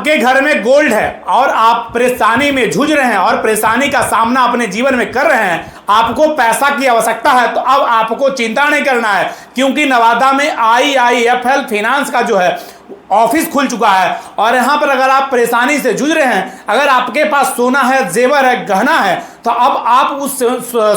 आपके घर में गोल्ड है और आप परेशानी में जूझ रहे हैं और परेशानी का सामना अपने जीवन में कर रहे हैं, आपको पैसा की आवश्यकता है, तो अब आपको चिंता नहीं करना है, क्योंकि नवादा में IIFL फाइनेंस का जो है ऑफिस खुल चुका है। और यहां पर अगर आप परेशानी से जूझ रहे हैं, अगर आपके पास सोना है, जेवर है, गहना है, तो अब आप उस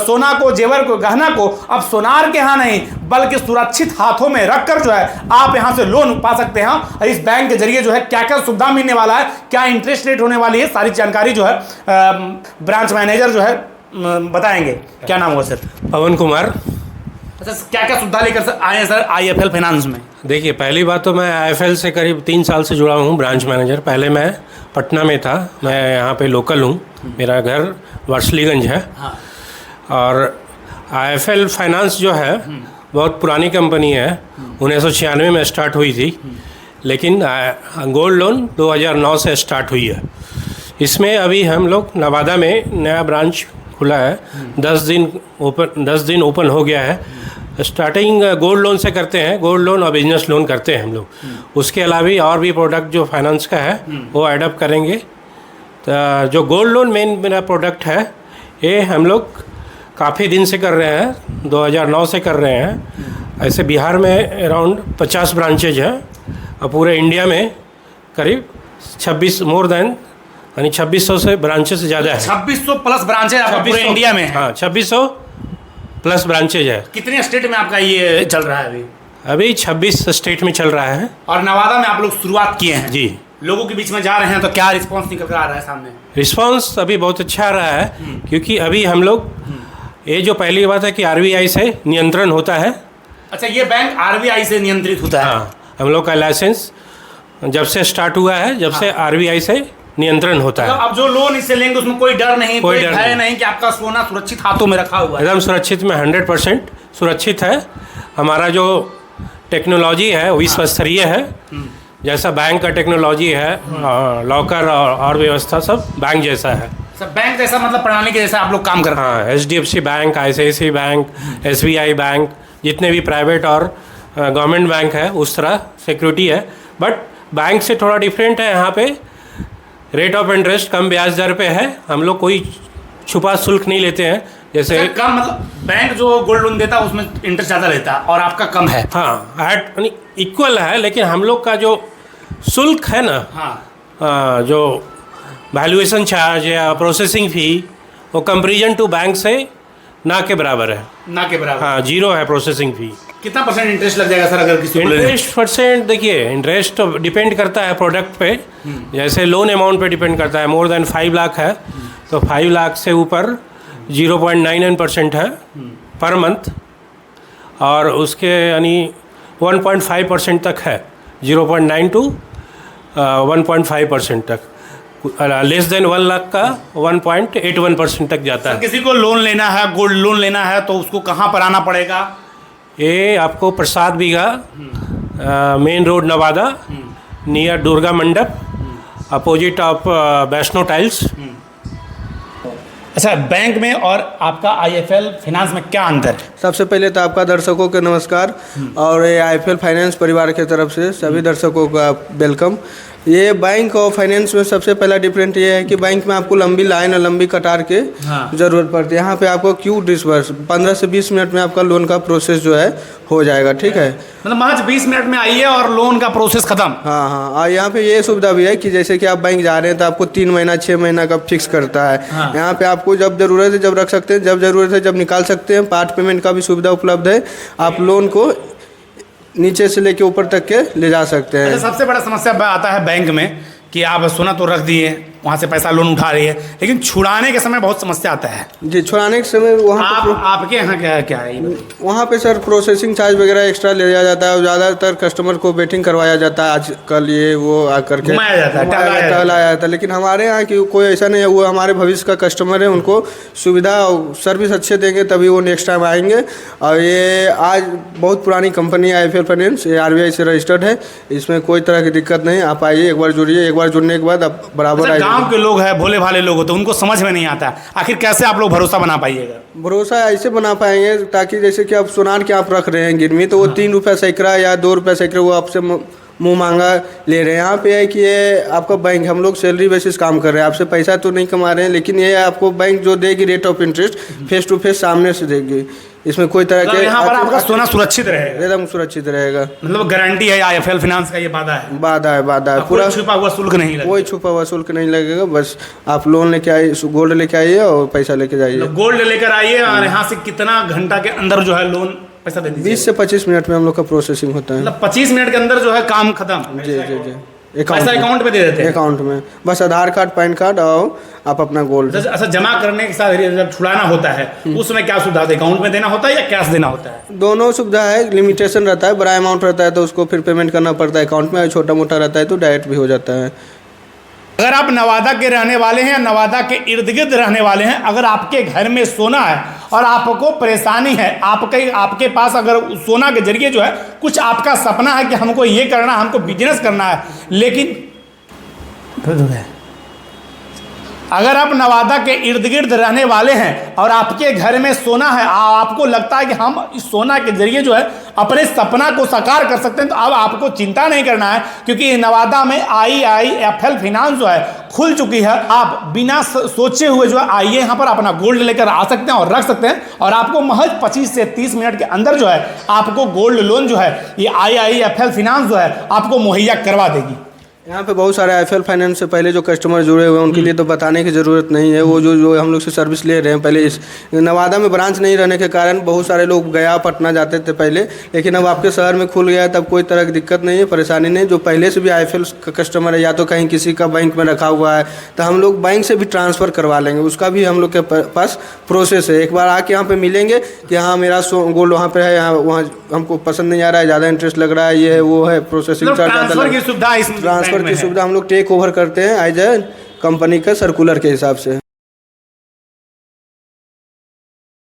सोना को, जेवर को, गहना को अब सोनार के यहां नहीं बल्कि सुरक्षित हाथों में रखकर जो है आप यहां से लोन पा सकते हैं। और इस बैंक के जरिए जो है क्या क्या सुविधा मिलने वाला है, क्या इंटरेस्ट रेट होने वाली है, सारी जानकारी जो है ब्रांच मैनेजर जो है बताएंगे। क्या नाम होगा सर? पवन कुमार। अच्छा, क्या क्या सुविधा लेकर आए हैं सर IIFL फाइनेंस में? देखिए, पहली बात तो मैं IIFL से करीब 3 साल से जुड़ा हूँ, ब्रांच मैनेजर। पहले मैं पटना में था, मैं यहाँ पे लोकल हूँ, मेरा घर वारसलीगंज है। हाँ। और IIFL फाइनेंस जो है बहुत पुरानी कंपनी है, 1996 में स्टार्ट हुई थी, लेकिन गोल्ड लोन 2009 से स्टार्ट हुई है। इसमें अभी हम लोग नवादा में नया ब्रांच खुला है, 10 दिन ओपन हो गया है। स्टार्टिंग गोल्ड लोन से करते हैं, गोल्ड लोन और बिजनेस लोन करते हैं हम लोग। उसके अलावा और भी प्रोडक्ट जो फाइनेंस का है वो एडप्ट करेंगे। तो जो गोल्ड लोन मेन मेरा प्रोडक्ट है, ये हम लोग काफ़ी दिन से कर रहे हैं, 2009 से कर रहे हैं। ऐसे बिहार में अराउंड 50 ब्रांचेज हैं और पूरे इंडिया में करीब 2600 से ब्रांचेस ज़्यादा है। 2600 प्लस ब्रांचेज आपका पूरे इंडिया में है? हाँ, 2600 प्लस ब्रांचेज है। कितने स्टेट में आपका ये चल रहा है अभी 26 स्टेट में चल रहा है। और नवादा में आप लोग शुरुआत किए हैं जी। लोगों के बीच में जा रहे हैं, तो क्या रिस्पांस निकल कर आ रहा है सामने? रिस्पांस अभी बहुत अच्छा आ रहा है, क्योंकि अभी हम लोग, ये जो पहली बात है कि RBI से नियंत्रण होता है। अच्छा, ये बैंक RBI से नियंत्रित होता है? हाँ, हम लोग का लाइसेंस जब से स्टार्ट हुआ है, जब से RBI से नियंत्रण होता है। अब जो लोन इससे लेंगे उसमें कोई डर नहीं, कोई भय नहीं कि आपका सोना सुरक्षित हाथों में रखा हुआ है? एकदम सुरक्षित में 100% सुरक्षित है। हमारा जो टेक्नोलॉजी है विश्व स्तरीय है, जैसा बैंक का टेक्नोलॉजी है, लॉकर और व्यवस्था सब बैंक जैसा है। सब बैंक जैसा मतलब प्रणाली के जैसा आप लोग काम कर रहे हैं? हाँ, HDFC bank, ICICI bank, SBI bank, जितने भी प्राइवेट और गवर्नमेंट बैंक है उस तरह सिक्योरिटी है। बट बैंक से थोड़ा डिफरेंट है, यहाँ पे रेट ऑफ इंटरेस्ट कम ब्याज दर पे है। हम लोग कोई छुपा शुल्क नहीं लेते हैं, जैसे कम मतलब बैंक जो गोल्ड लोन देता है उसमें इंटरेस्ट ज़्यादा लेता है और आपका कम है। हाँ, यानी इक्वल है, लेकिन हम लोग का जो शुल्क है ना, हाँ, जो वैल्यूएशन चार्ज या प्रोसेसिंग फ़ी, वो कंपेरिजन टू बैंक से ना के बराबर है। ना के बराबर? हाँ, 0 है प्रोसेसिंग फ़ी। कितना % इंटरेस्ट लग जाएगा सर अगर किसी इंटरेस्ट %? देखिए, इंटरेस्ट तो डिपेंड करता है प्रोडक्ट पे, जैसे लोन अमाउंट पे डिपेंड करता है। मोर देन 5 लाख है तो 5 लाख से ऊपर 0.99% है पर मंथ, और उसके यानी 1.5% तक है, 0.9 to 1.5% तक। लेस देन 1 लाख का 1.81% तक जाता है। किसी को लोन लेना है, गोल्ड लोन लेना है, तो उसको कहाँ पर आना पड़ेगा? ये आपको Prasad Bigha, main road Nawada, near Durga Mandap, opposite of Vaishno tiles. अच्छा, बैंक में और आपका IIFL फाइनेंस में क्या अंतर है? सबसे पहले तो आपका दर्शकों के नमस्कार, और ये IIFL फाइनेंस परिवार की तरफ से सभी दर्शकों का वेलकम। ये बैंक और फाइनेंस में सबसे पहला डिफरेंट ये है कि बैंक में आपको लंबी लाइन और लंबी कतार के ज़रूरत पड़ती है। यहाँ पे आपको क्यू डिस्बर्स 15 से 20 मिनट में आपका लोन का प्रोसेस जो है हो जाएगा। ठीक है, मतलब महज 20 मिनट में आइए और लोन का प्रोसेस खत्म। हाँ हाँ, और यहाँ पे ये सुविधा भी है कि जैसे कि आप बैंक जा रहे हैं तो आपको 3 महीना 6 महीना का फिक्स करता है। यहाँ पे आपको जब ज़रूरत है जब रख सकते हैं, जब ज़रूरत है जब निकाल सकते हैं। पार्ट पेमेंट का भी सुविधा उपलब्ध है, आप लोन को नीचे से लेके ऊपर तक के ले जा सकते हैं। सबसे बड़ा समस्या आता है बैंक में कि आप सोना तो रख दिए, वहाँ से पैसा लोन उठा रही है, लेकिन छुड़ाने के समय बहुत समस्या आता है। जी, छुड़ाने के समय वहाँ आपके यहाँ क्या है? वहाँ पे सर प्रोसेसिंग चार्ज वगैरह एक्स्ट्रा लिया जाता है, और ज़्यादातर कस्टमर को वेटिंग करवाया जाता है। आजकल ये वो आकर के घुमाया जाता है, टहलाया जाता है, लेकिन हमारे यहाँ की कोई ऐसा नहीं है। वो हमारे भविष्य का कस्टमर है, उनको सुविधा और सर्विस अच्छे देंगे तभी वो नेक्स्ट टाइम आएंगे। और ये आज बहुत पुरानी कंपनी है IIFL फाइनेंस, ये RBI से रजिस्टर्ड है, इसमें कोई तरह की दिक्कत नहीं। आप आइए, एक बार जुड़िए, एक बार जुड़ने के बाद आप बराबर आइए। गाँव के लोग हैं, भोले भाले लोग होते हैं, उनको समझ में नहीं आता, आखिर कैसे आप लोग भरोसा बना पाइएगा? भरोसा ऐसे बना पाएंगे ताकि जैसे कि आप सोनार के आप रख रहे हैं गिरवी, तो वो 3 रुपये सैकड़ा या 2 रुपये सैकड़ा वो आपसे मुंह मांगा ले रहे हैं। यहाँ पे है कि ये आपका बैंक, हम लोग सैलरी बेसिस काम कर रहे हैं, आपसे पैसा तो नहीं कमा रहे हैं, लेकिन ये आपको बैंक जो देगी rate of interest face to face सामने से देगी। इसमें कोई तरह के यहाँ पर आपका सोना सुरक्षित रहेगा, एकदम सुरक्षित रहेगा। मतलब गारंटी है आईएफएल फाइनेंस का, ये वादा है। वादा है पूरा छुपा हुआ शुल्क नहीं लगेगा, कोई छुपा हुआ शुल्क नहीं लगेगा। बस आप लोन लेके आइए, गोल्ड लेके आइए और पैसा लेके जाइए। गोल्ड लेकर आइए और यहाँ से कितना घंटा के अंदर जो है लोन पैसा दे दीजिए? 20 से 25 मिनट में हम लोग का प्रोसेसिंग होता है। मतलब 25 मिनट के अंदर जो है काम खत्म। जी जी जी। पैसा अकाउंट में दे देते हैं? अकाउंट में बस आधार कार्ड, पैन कार्ड और आप अपना गोल्ड। अच्छा, जमा करने के साथ जब छुड़ाना होता है उसमें क्या सुविधा है? अकाउंट में देना होता है या कैश देना होता है? दोनों सुविधा है। लिमिटेशन रहता है, बड़ा अमाउंट रहता है तो उसको फिर पेमेंट करना पड़ता है अकाउंट में, छोटा मोटा रहता है तो डायरेक्ट भी हो जाता है। अगर आप नवादा के रहने वाले हैं, नवादा के इर्द गिर्द रहने वाले हैं, अगर आपके घर में सोना है और आपको परेशानी है, आपके पास अगर सोना के जरिए जो है कुछ आपका सपना है कि हमको ये करना, हमको बिजनेस करना है, लेकिन अगर आप नवादा के इर्द गिर्द रहने वाले हैं और आपके घर में सोना है, आपको लगता है कि हम इस सोना के जरिए जो है अपने सपना को साकार कर सकते हैं, तो अब आपको चिंता नहीं करना है, क्योंकि नवादा में आईआईएफएल फाइनेंस जो है खुल चुकी है। आप बिना सोचे हुए जो है आइए यहाँ पर अपना गोल्ड लेकर आ सकते हैं और रख सकते हैं, और आपको महज 25 से 30 मिनट के अंदर जो है आपको गोल्ड लोन जो है ये आईआईएफएल फाइनेंस जो है आपको मुहैया करवा देगी। यहाँ पे बहुत सारे आईएफएल फाइनेंस से पहले जो कस्टमर जुड़े हुए हैं उनके लिए तो बताने की ज़रूरत नहीं है। वो जो हम लोग से सर्विस ले रहे हैं, पहले इस नवादा में ब्रांच नहीं रहने के कारण बहुत सारे लोग गया पटना जाते थे पहले, लेकिन अब आपके शहर में खुल गया है, तब कोई तरह की दिक्कत नहीं है, परेशानी नहीं। जो पहले से भी आईएफएल का कस्टमर है या तो कहीं किसी का बैंक में रखा हुआ है तो हम लोग बैंक से भी ट्रांसफ़र करवा लेंगे, उसका भी हम लोग के पास प्रोसेस है। एक बार आके यहाँ पर मिलेंगे कि हाँ मेरा गोल्ड वहाँ पर है, यहाँ वहाँ हमको पसंद नहीं आ रहा है, ज़्यादा इंटरेस्ट लग रहा है, ये है वो है, प्रोसेसिंग चार्ज ज़्यादा, ट्रांसफ़र की सुविधा हम लोग टेक ओवर करते हैं एज ए कंपनी का सर्कुलर के हिसाब से।